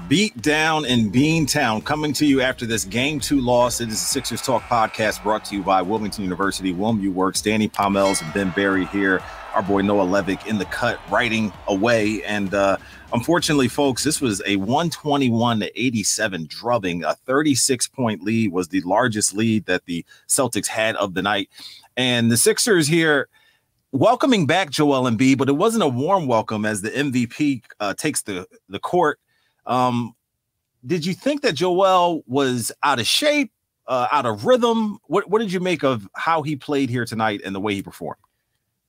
Beat down in Beantown, coming to you after this Game 2 loss. It is the Sixers Talk podcast brought to you by Wilmington University, WilmU Works. Danny Pommells and Ben Berry here. Our boy Noah Levick in the cut, writing away. And unfortunately, folks, this was a 121-87 drubbing. A 36-point lead was the largest lead that the Celtics had of the night. And the Sixers here welcoming back Joel Embiid, but it wasn't a warm welcome as the MVP takes the court. Did you think that Joel was out of shape, out of rhythm? What did you make of how he played here tonight and the way he performed?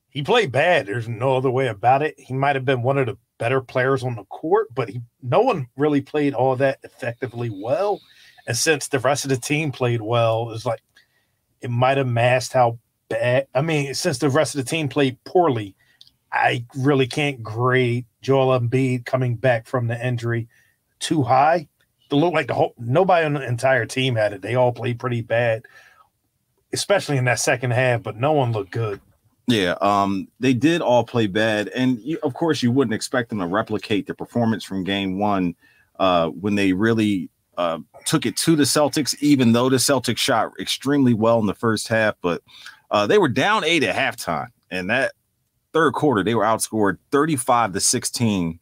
He played bad. There's no other way about it. He might have been one of the better players on the court, but no one really played all that effectively well. And since the rest of the team played well, it's like it might have masked how bad. I mean, since the rest of the team played poorly, I really can't grade Joel Embiid coming back from the injury too high. It looked like nobody on the entire team had it. They all played pretty bad, especially in that second half, but no one looked good. Yeah, they did all play bad. And, of course, you wouldn't expect them to replicate the performance from game one when they really took it to the Celtics, even though the Celtics shot extremely well in the first half. But they were down 8 at halftime. And that third quarter, they were outscored 35-16.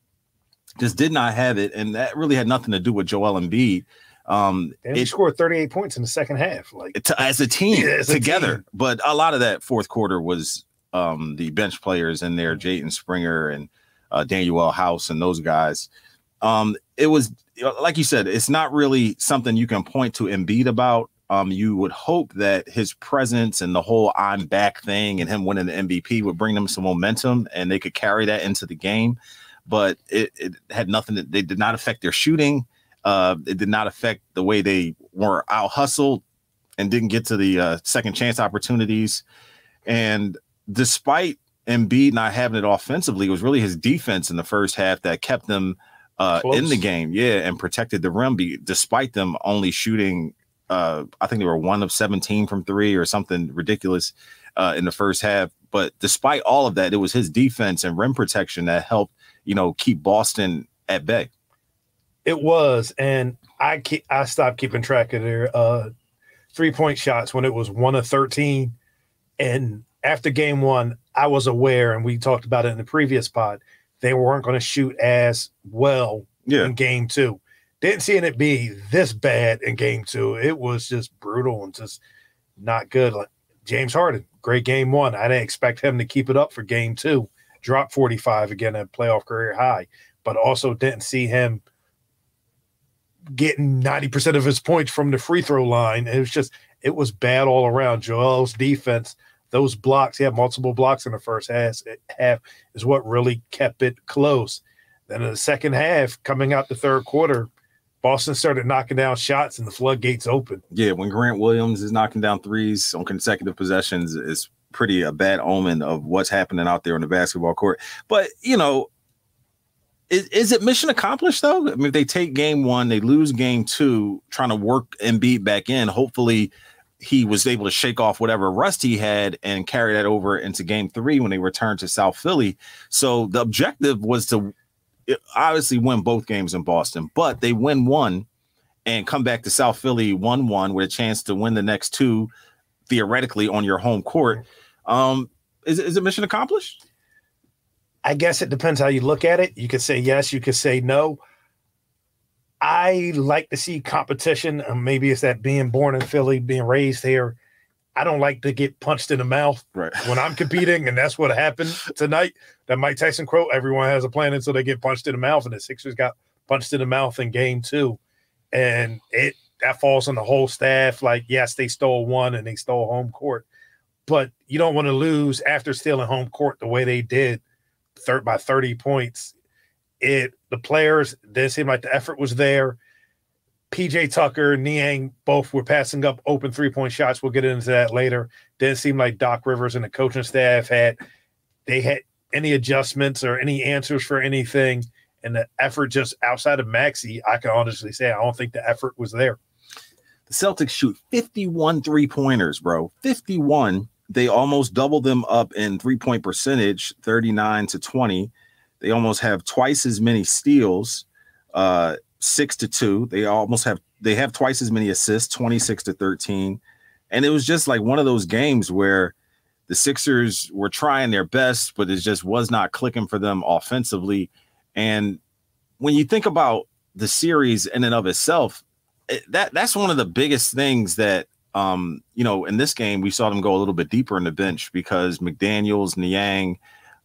Just did not have it. And that really had nothing to do with Joel Embiid. They scored 38 points in the second half, as a team together. But a lot of that fourth quarter was the bench players in there, Jayden Springer and Daniel House and those guys. It was, like you said, it's not really something you can point to Embiid about. You would hope that his presence and the whole I'm back thing and him winning the MVP would bring them some momentum and they could carry that into the game. But it had nothing. They did not affect their shooting. It did not affect the way they were out hustled and didn't get to the second chance opportunities. And despite Embiid not having it offensively, it was really his defense in the first half that kept them in the game. Yeah. And protected the rim despite them only shooting. I think they were 1 of 17 from three or something ridiculous in the first half. But despite all of that, it was his defense and rim protection that helped, keep Boston at bay. It was, and I stopped keeping track of their 3-point shots when it was 1 of 13. And after game one, I was aware, and we talked about it in the previous pod, they weren't going to shoot as well in game two. Didn't see it be this bad in game two. It was just brutal and just not good. Like James Harden, great game one. I didn't expect him to keep it up for game two. Dropped 45 again at playoff career high, but also didn't see him getting 90% of his points from the free throw line. It was bad all around. Joel's defense, those blocks, he had multiple blocks in the first half is what really kept it close. Then in the second half, coming out the third quarter, Boston started knocking down shots and the floodgates opened. Yeah, when Grant Williams is knocking down threes on consecutive possessions, it's pretty a bad omen of what's happening out there on the basketball court. But, is it mission accomplished, though? I mean, if they take game one, they lose game two, trying to work Embiid back in. Hopefully he was able to shake off whatever rust he had and carry that over into game three when they returned to South Philly. So the objective was to obviously win both games in Boston, but they win one and come back to South Philly 1-1 with a chance to win the next two theoretically on your home court. Is it mission accomplished? I guess it depends how you look at it. You could say yes, you could say no. I like to see competition. Maybe it's that being born in Philly, being raised here. I don't like to get punched in the mouth when I'm competing, and that's what happened tonight. That Mike Tyson quote, everyone has a plan until they get punched in the mouth, and the Sixers got punched in the mouth in game two. And that falls on the whole staff. Like, yes, they stole one and they stole home court, but you don't want to lose after stealing home court the way they did by 30 points. The players didn't seem like the effort was there. PJ Tucker, Niang both were passing up open 3-point shots. We'll get into that later. Didn't seem like Doc Rivers and the coaching staff had any adjustments or any answers for anything. And the effort just outside of Maxey, I can honestly say I don't think the effort was there. The Celtics shoot 51 3-pointers, bro. 51. They almost double them up in 3-point percentage, 39-20. They almost have twice as many steals. 6-2. They have twice as many assists, 26-13. And it was just like one of those games where the Sixers were trying their best, but it just was not clicking for them offensively. And when you think about the series in and of itself, that's one of the biggest things that, in this game, we saw them go a little bit deeper in the bench because McDaniels, Niang,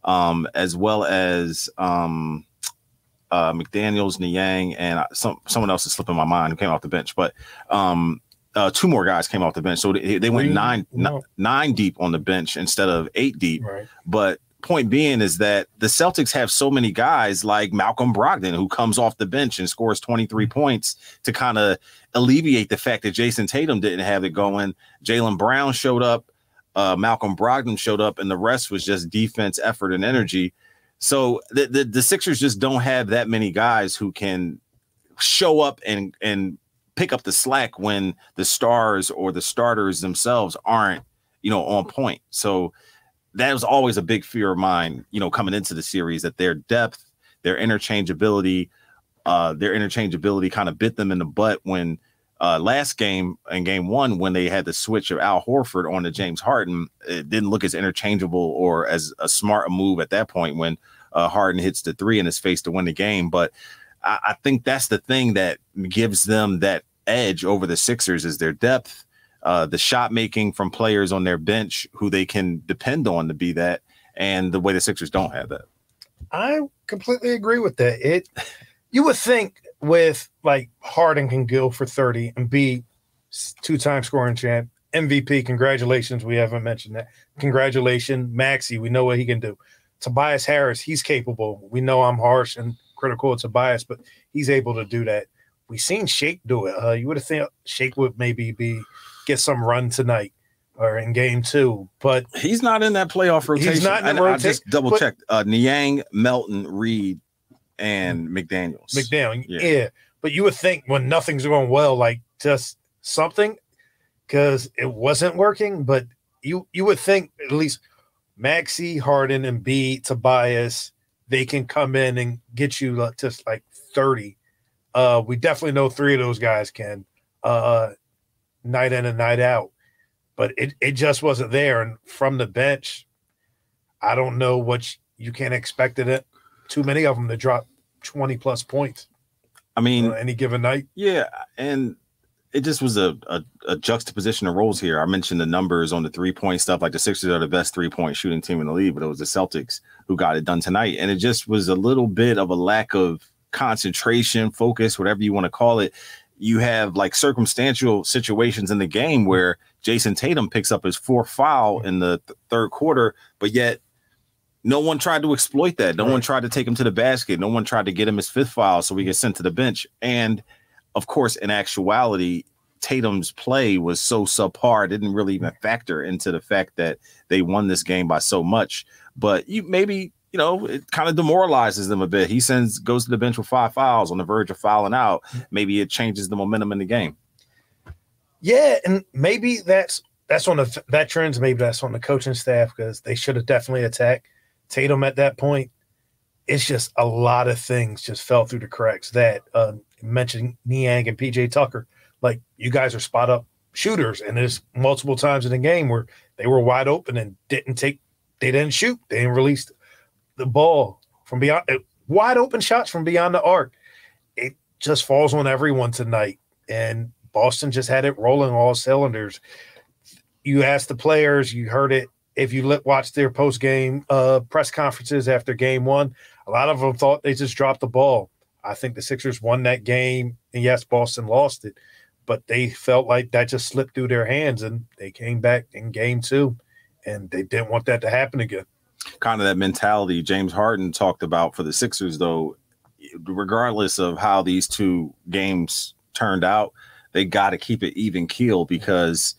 as well as McDaniels, Niang, and someone else is slipping my mind who came off the bench, but two more guys came off the bench. So they went nine deep on the bench instead of 8 deep. Right. But point being is that the Celtics have so many guys like Malcolm Brogdon who comes off the bench and scores 23 points to kind of alleviate the fact that Jason Tatum didn't have it going. Jaylen Brown showed up, Malcolm Brogdon showed up, and the rest was just defense, effort, and energy. So the Sixers just don't have that many guys who can show up and pick up the slack when the stars or the starters themselves aren't, on point. So that was always a big fear of mine, coming into the series, that their depth, their interchangeability kind of bit them in the butt when last game, in game 1, when they had the switch of Al Horford on to James Harden, it didn't look as interchangeable or as a smart move at that point when Harden hits the 3 in his face to win the game. But I think that's the thing that gives them that edge over the Sixers is their depth, the shot making from players on their bench who they can depend on to be that, and the way the Sixers don't have that. I completely agree with that. You would think with like Harden can go for 30 and be 2-time scoring champ, MVP, congratulations. We haven't mentioned that. Congratulations, Maxey. We know what he can do. Tobias Harris, he's capable. We know I'm harsh and critical of Tobias, but he's able to do that. We've seen Shake do it. You would have thought Shake would maybe get some run tonight or in game 2, but he's not in that playoff rotation. He's not in the rotation. I just double checked. Niang, Melton, Reed, and McDaniels. Yeah. But you would think when nothing's going well, like just something, because it wasn't working. But you would think at least Maxey, Harden, and Embiid, Tobias, they can come in and get you just like 30. We definitely know 3 of those guys can, night in and night out. But it just wasn't there. And from the bench, I don't know what you can't expect it. Too many of them to drop 20-plus points. I mean, any given night. Yeah, and it just was a juxtaposition of roles here. I mentioned the numbers on the 3-point stuff, like the Sixers are the best 3-point shooting team in the league, but it was the Celtics who got it done tonight. And it just was a little bit of a lack of concentration, focus, whatever you want to call it. You have like circumstantial situations in the game where Jason Tatum picks up his 4th foul in the third quarter, but yet no one tried to exploit that. No one tried to take him to the basket. No one tried to get him his 5th foul so he gets sent to the bench. And of course, in actuality, Tatum's play was so subpar, it didn't really even factor into the fact that they won this game by so much. But it kind of demoralizes them a bit. He goes to the bench with 5 fouls on the verge of fouling out. Maybe it changes the momentum in the game. Yeah, and maybe that's on that trends. Maybe that's on the coaching staff because they should have definitely attacked Tatum at that point. It's just a lot of things just fell through the cracks. That mentioned Niang and PJ Tucker, like you guys are spot up shooters, and there's multiple times in the game where they were wide open and they didn't shoot, they didn't release the ball from beyond, wide open shots from beyond the arc. It just falls on everyone tonight, and Boston just had it rolling all cylinders. You asked the players, you heard it. If you watch their post-game press conferences after game 1, a lot of them thought they just dropped the ball. I think the Sixers won that game, and yes, Boston lost it, but they felt like that just slipped through their hands, and they came back in game 2, and they didn't want that to happen again. Kind of that mentality James Harden talked about for the Sixers, though, regardless of how these 2 games turned out, they got to keep it even keel because,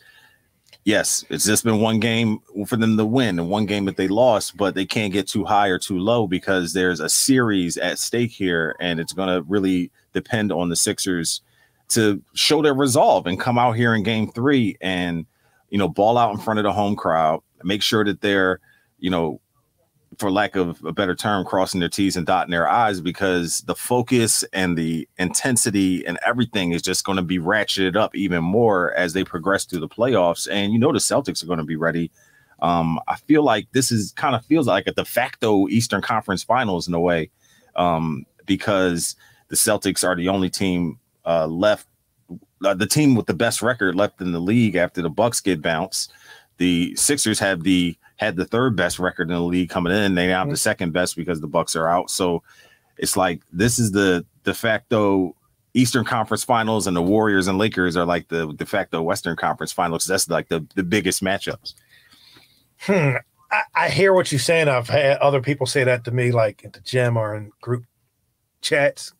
yes, it's just been one game for them to win and one game that they lost, but they can't get too high or too low because there's a series at stake here, and it's going to really depend on the Sixers to show their resolve and come out here in game 3 and, ball out in front of the home crowd, make sure that they're, for lack of a better term, crossing their T's and dotting their I's, because the focus and the intensity and everything is just going to be ratcheted up even more as they progress through the playoffs. And the Celtics are going to be ready. I feel like this feels like a de facto Eastern Conference Finals in a way, because the Celtics are the only team left, the team with the best record left in the league after the Bucks get bounced. The Sixers had the third best record in the league coming in. They now have the second best because the Bucks are out. So it's like this is the de facto Eastern Conference Finals, and the Warriors and Lakers are like the de facto Western Conference Finals. That's like the biggest matchups. I hear what you're saying. I've had other people say that to me, like at the gym or in group chats.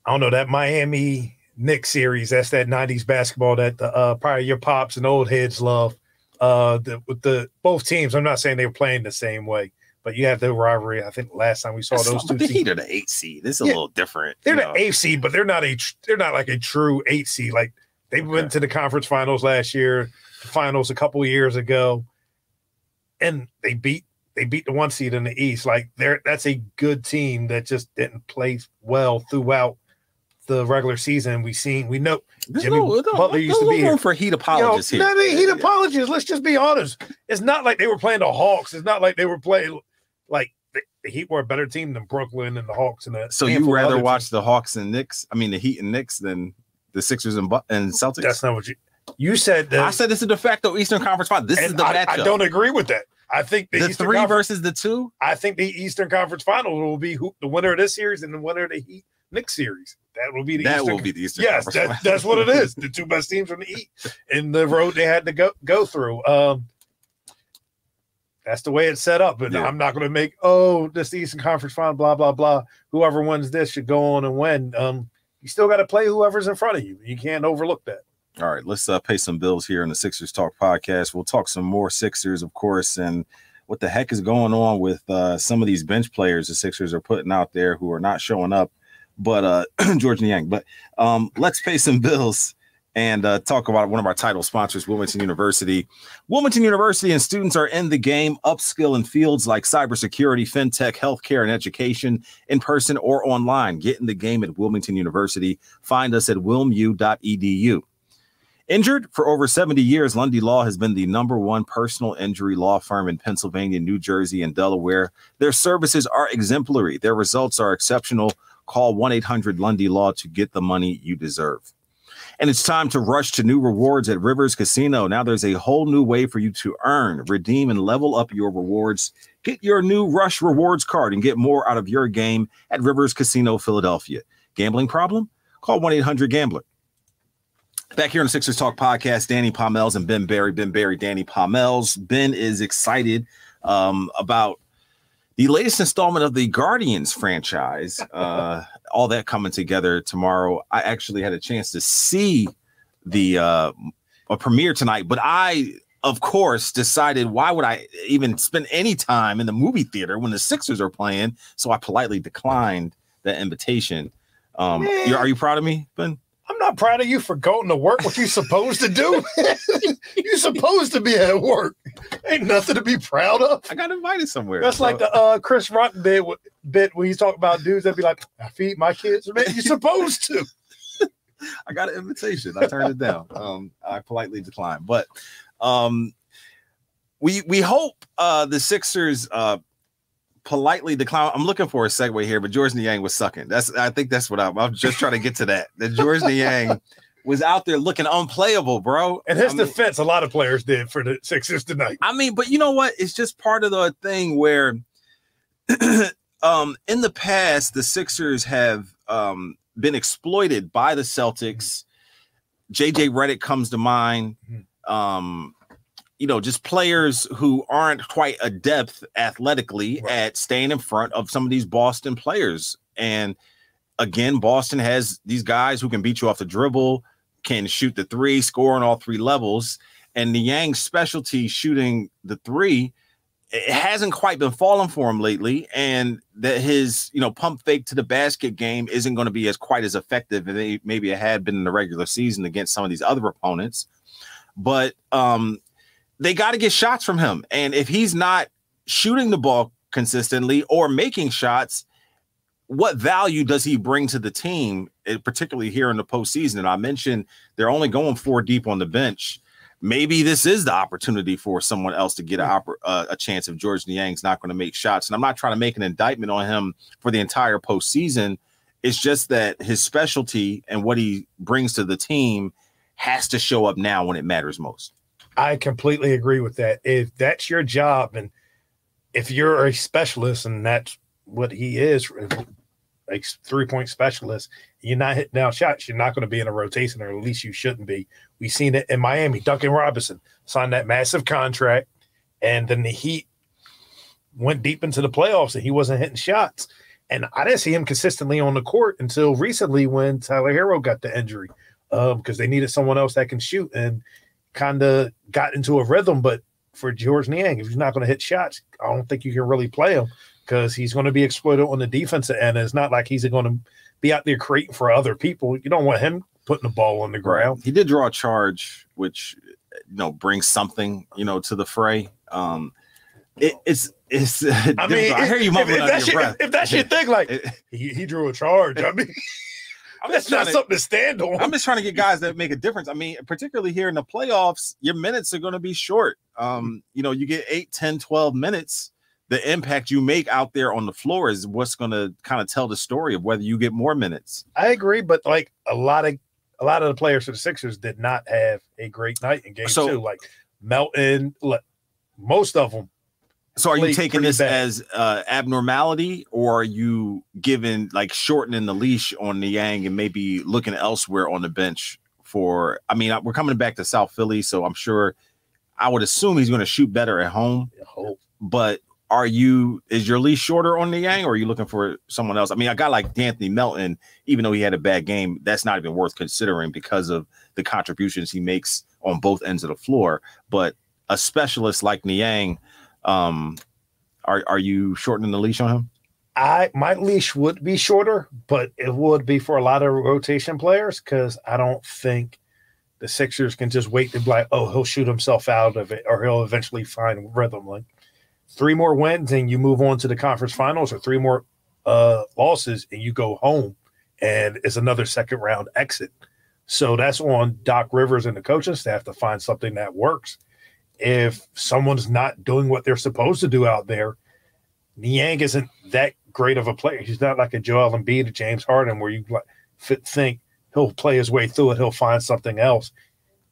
I don't know, that Miami Knicks series, that's that 90s basketball that probably your pops and old heads love. With the both teams, I'm not saying they were playing the same way, but you have the rivalry. I think last time we saw those two teams. The Heat are the 8 seed. This is a little different. They're the 8 seed, but they're not like a true 8 seed. Like they went to the conference finals last year, the finals a couple of years ago, and they beat the 1 seed in the East. Like that's a good team that just didn't play well throughout the regular season. We know Jimmy Butler used to be here. For Heat apologists here. Not Heat apologists. Let's just be honest. It's not like they were playing the Hawks. It's not like they were playing like the Heat were a better team than Brooklyn and the Hawks. So you rather watch the Hawks and Knicks? I mean, the Heat and Knicks than the Sixers and Celtics? That's not what you said. I said this is a de facto Eastern Conference Final. This is the matchup. I don't agree with that. I think the Eastern 3 versus the 2. I think the Eastern Conference Finals will be the winner of this series and the winner of the Heat Knicks series. That will be the Eastern. Yes, that's what it is. The two best teams from the East in the road they had to go through. That's the way it's set up. And I'm not going to make this the Eastern Conference Final, blah blah blah. Whoever wins this should go on and win. You still got to play whoever's in front of you. You can't overlook that. All right, let's pay some bills here in the Sixers Talk podcast. We'll talk some more Sixers, of course, and what the heck is going on with some of these bench players the Sixers are putting out there who are not showing up, but George Niang. But let's pay some bills and talk about one of our title sponsors, Wilmington University. Wilmington University and students are in the game, upskill in fields like cybersecurity, fintech, healthcare, and education, in person or online. Get in the game at Wilmington University. Find us at wilmu.edu. Injured for over 70 years, Lundy Law has been the #1 personal injury law firm in Pennsylvania, New Jersey, and Delaware. Their services are exemplary. Their results are exceptional. Call 1-800-LUNDY-LAW to get the money you deserve. And it's time to rush to new rewards at Rivers Casino. Now there's a whole new way for you to earn, redeem, and level up your rewards. Get your new Rush Rewards card and get more out of your game at Rivers Casino, Philadelphia. Gambling problem? Call 1-800-GAMBLER. Back here on the Sixers Talk podcast, Danny Pommells and Ben Berry. Ben Berry, Danny Pommells. Ben is excited about the latest installment of the Guardians franchise. All that coming together tomorrow. I actually had a chance to see the a premiere tonight, but I, of course, decided why would I even spend any time in the movie theater when the Sixers are playing? So I politely declined that invitation. Are you proud of me, Ben? I'm not proud of you for going to work. What you supposed to do? You supposed to be at work. Ain't nothing to be proud of. I got invited somewhere. That's like the Chris Rock bit when he's talking about dudes that be like, I feed my kids. Man, you're supposed to. I got an invitation. I turned it down. I politely declined. But we hope the Sixers politely decline. I'm looking for a segue here, but George Niang was sucking. I think that's what I'm just trying to get to that. That George Niang was out there looking unplayable, bro. In his defense, a lot of players did for the Sixers tonight. I mean, but you know what? It's just part of the thing where in the past, the Sixers have been exploited by the Celtics. JJ Redick comes to mind. Just players who aren't quite adept athletically at staying in front of some of these Boston players. And again, Boston has these guys who can beat you off the dribble, can shoot the three, score on all three levels. And Niang's specialty, shooting the three, it hasn't quite been falling for him lately. And that his, pump fake to the basket game isn't going to be quite as effective as maybe it had been in the regular season against some of these other opponents. But, they got to get shots from him. And if he's not shooting the ball consistently or making shots, what value does he bring to the team, particularly here in the postseason? And I mentioned they're only going 4 deep on the bench. Maybe this is the opportunity for someone else to get a chance if Georges Niang's not going to make shots. And I'm not trying to make an indictment on him for the entire postseason. It's just that his specialty and what he brings to the team has to show up now when it matters most. I completely agree with that. If that's your job and if you're a specialist and that's what he is, like 3-point specialist, you're not hitting down shots, you're not going to be in a rotation, or at least you shouldn't be. We've seen it in Miami. Duncan Robinson signed that massive contract, and then the Heat went deep into the playoffs and he wasn't hitting shots. And I didn't see him consistently on the court until recently when Tyler Hero got the injury, because they needed someone else that can shoot, and kind of got into a rhythm. But for Georges Niang, if he's not going to hit shots, I don't think you can really play him, because he's going to be exploited on the defensive end. It's not like he's going to be out there creating for other people. You don't want him putting the ball on the ground. He did draw a charge, which brings something to the fray. It's I mean, I hear you mumbling under your breath. If that's your thing, like he drew a charge. I mean, that's not something to stand on. I'm just trying to get guys that make a difference. I mean, particularly here in the playoffs, your minutes are going to be short. You get 8, 10, 12 minutes. The impact you make out there on the floor is what's going to kind of tell the story of whether you get more minutes. I agree, but like a lot of the players for the Sixers did not have a great night in game 2. Like Melton, most of them. So are you taking this as abnormality, or are you giving, like, shortening the leash on Niang and maybe looking elsewhere on the bench for, I mean, we're coming back to South Philly, so I'm sure, I would assume he's going to shoot better at home. But is your leash shorter on Niang, or are you looking for someone else? I mean, a guy like D'Anthony Melton, even though he had a bad game, that's not even worth considering because of the contributions he makes on both ends of the floor. But a specialist like Niang, are you shortening the leash on him? My leash would be shorter, but it would be for a lot of rotation players, because I don't think the Sixers can just wait to be like, oh, he'll shoot himself out of it, or he'll eventually find rhythm. Like 3 more wins and you move on to the conference finals, or 3 more losses and you go home, and it's another second round exit. So that's on Doc Rivers and the coaching staff to find something that works. If someone's not doing what they're supposed to do out there, Niang isn't that great of a player. He's not like a Joel Embiid or James Harden, where you think he'll play his way through it, he'll find something else,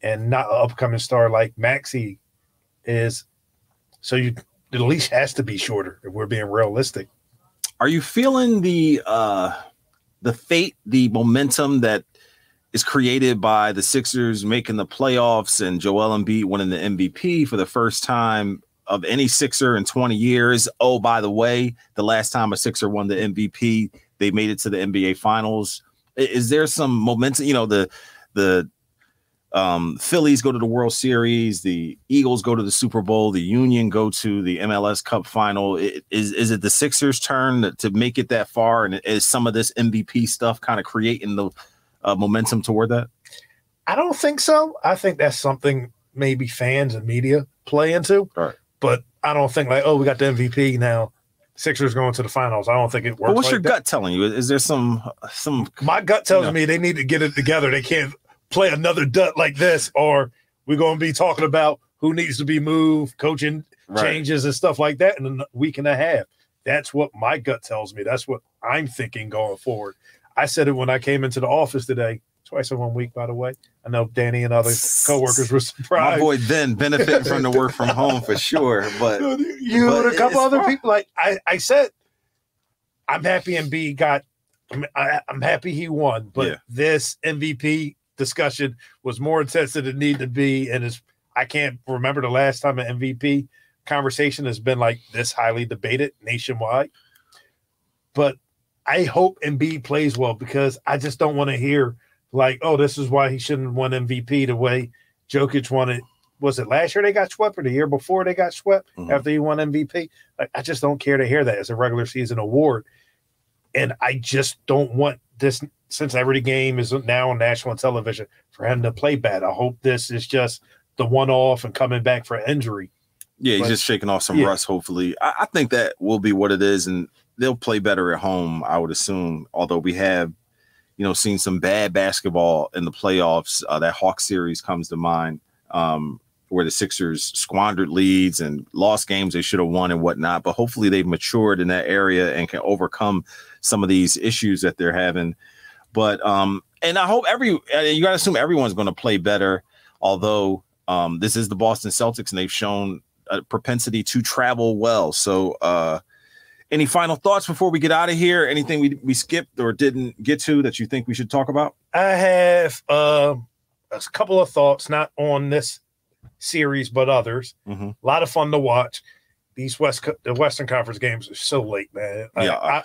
and not an upcoming star like Maxey is. So the leash has to be shorter if we're being realistic. Are you feeling the fate, the momentum that is created by the Sixers making the playoffs and Joel Embiid winning the MVP for the first time of any Sixer in 20 years? Oh, by the way, the last time a Sixer won the MVP, they made it to the NBA Finals. Is there some momentum? The Phillies go to the World Series, the Eagles go to the Super Bowl, the Union go to the MLS Cup final. Is it the Sixers' turn to make it that far? And is some of this MVP stuff kind of creating the momentum toward that? I don't think so. I think that's something maybe fans and media play into. Right. But I don't think like, oh, we got the MVP now, Sixers going to the finals. I don't think it works. But what's like your that. Gut telling you? Is there some? My gut tells me they need to get it together. They can't play another dud like this, or we're going to be talking about who needs to be moved, coaching changes and stuff like that in a week and a half. That's what my gut tells me. That's what I'm thinking going forward. I said it when I came into the office today, twice in 1 week, by the way. I know Danny and other coworkers were surprised. My boy Ben benefiting from the work from home for sure. But you and a couple other people, like I said, I'm happy Embiid got. I'm happy he won, but this MVP discussion was more intense than it needed to be, and I can't remember the last time an MVP conversation has been like this highly debated nationwide. But I hope Embiid plays well, because I just don't want to hear like, oh, this is why he shouldn't have won MVP the way Jokic won it. Was it last year they got swept, or the year before they got swept after he won MVP? Like, I just don't care to hear that as a regular season award. And I just don't want this, since every game is now on national television, for him to play bad. I hope this is just the one-off and coming back for injury. Yeah, he's just shaking off some rust, hopefully. I think that will be what it is, and they'll play better at home, I would assume, although we have, seen some bad basketball in the playoffs. That Hawks series comes to mind, where the Sixers squandered leads and lost games they should have won and whatnot. But hopefully they've matured in that area and can overcome some of these issues that they're having. But and I hope you got to assume everyone's going to play better, although this is the Boston Celtics and they've shown a propensity to travel well. So any final thoughts before we get out of here? Anything we skipped or didn't get to that you think we should talk about? I have a couple of thoughts, not on this series, but others. Mm-hmm. A lot of fun to watch. These the Western Conference games are so late, man. Yeah.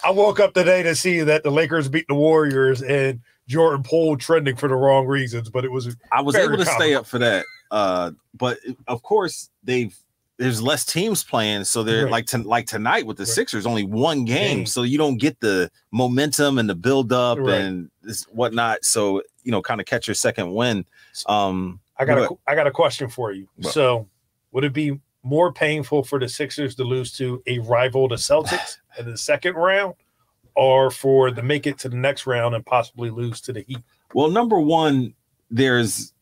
I woke up today to see that the Lakers beat the Warriors and Jordan Poole trending for the wrong reasons, but I was able to stay up for that. But of course there's less teams playing, so they're like tonight with the Sixers, only one game, so you don't get the momentum and the build up and this whatnot. So kind of catch your second win. I got a question for you. So, would it be more painful for the Sixers to lose to a rival, the Celtics, in the second round, or for to make it to the next round and possibly lose to the Heat? Well, number one, there's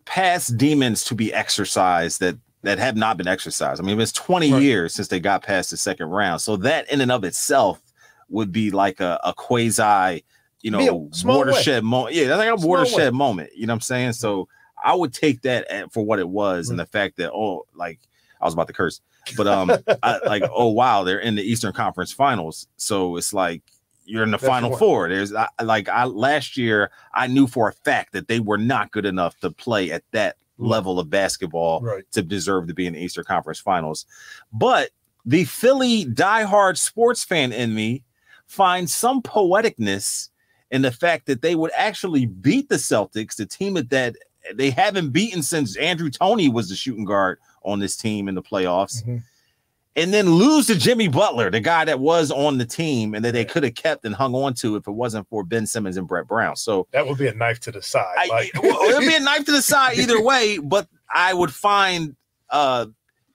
past demons to be exercised that have not been exercised. I mean, it's 20 years since they got past the second round. So that in and of itself would be like a quasi, watershed moment. Yeah, that's like a watershed moment. You know what I'm saying? So I would take that for what it was and the fact that, I was about to curse, but wow, they're in the Eastern Conference Finals. So it's like you're in the Final Four. There's last year, I knew for a fact that they were not good enough to play at that level of basketball to deserve to be in the Eastern Conference Finals. But the Philly diehard sports fan in me finds some poeticness in the fact that they would actually beat the Celtics, the team that they haven't beaten since Andrew Toney was the shooting guard on this team in the playoffs, and then lose to Jimmy Butler, the guy that was on the team and that they could have kept and hung on to if it wasn't for Ben Simmons and Brett Brown. So that would be a knife to the side. It would be a knife to the side either way, but I would find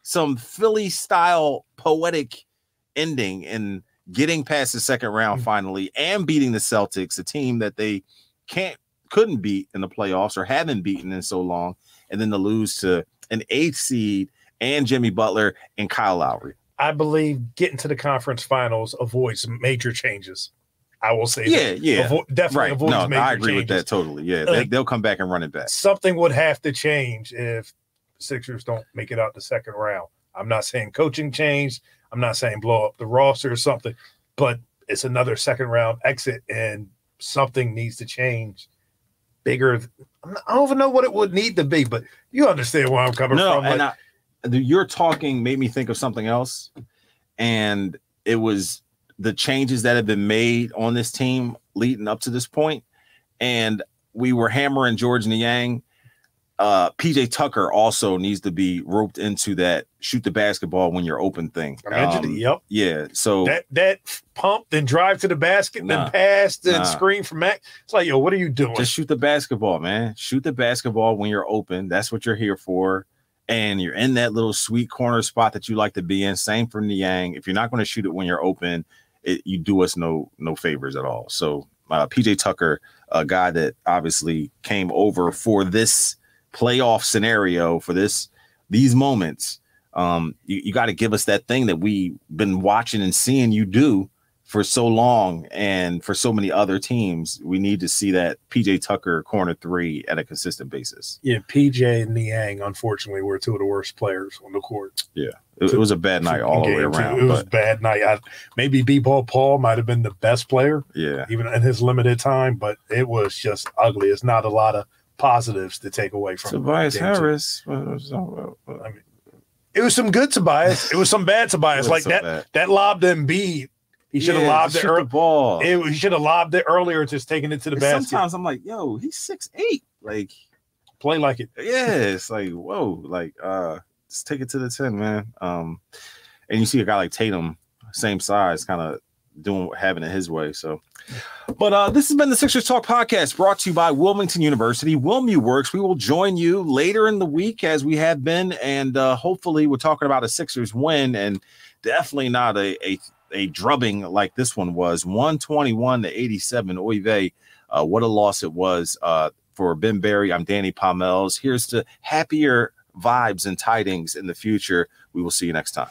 some Philly style poetic ending in getting past the second round finally and beating the Celtics, a team that they couldn't beat in the playoffs or haven't beaten in so long, and then to lose to an 8th seed and Jimmy Butler and Kyle Lowry. I believe getting to the conference finals avoids major changes. I will say that. Definitely avoids major changes. I agree with that totally. Yeah, they'll come back and run it back. Something would have to change if the Sixers don't make it out the second round. I'm not saying coaching change. I'm not saying blow up the roster or something, but it's another second round exit and something needs to change. Bigger. I don't even know what it would need to be, but you understand where I'm coming from. And your talking made me think of something else, and it was the changes that have been made on this team leading up to this point. And we were hammering George Niang. PJ Tucker also needs to be roped into that shoot the basketball when you're open thing. I mentioned it. Yep. Yeah. So that pump, then drive to the basket, then pass, then screen from Mac. It's like, yo, what are you doing? Just shoot the basketball, man. Shoot the basketball when you're open. That's what you're here for. And you're in that little sweet corner spot that you like to be in. Same for Niang. If you're not going to shoot it when you're open, you do us no favors at all. So PJ Tucker, a guy that obviously came over for this playoff scenario, for these moments, you got to give us that thing that we've been watching and seeing you do for so long and for so many other teams. We need to see that PJ Tucker corner three at a consistent basis. Yeah, PJ and Niang, unfortunately, were two of the worst players on the court. Yeah, it was a bad night all the way around. It was a bad night. Maybe B-Ball Paul might have been the best player, even in his limited time, but it was just ugly. It's not a lot of positives to take away from Tobias Harris. I mean, it was some good Tobias. It was some bad Tobias. Like that lob to Embiid. He should have lobbed the ball. He should have lobbed it earlier, just taking it to the basket. Sometimes I'm like, yo, he's 6'8". Like, play like it. Yeah, it's like, whoa, like just take it to the 10, man. And you see a guy like Tatum, same size, kind of having it his way. So, but this has been the Sixers Talk podcast brought to you by Wilmington University. Wilmu Works. We will join you later in the week as we have been, and hopefully we're talking about a Sixers win, and definitely not a drubbing like this one was. 121-87. Oy vey. What a loss it was for Ben Berry. I'm Danny Pommells. Here's to happier vibes and tidings in the future. We will see you next time.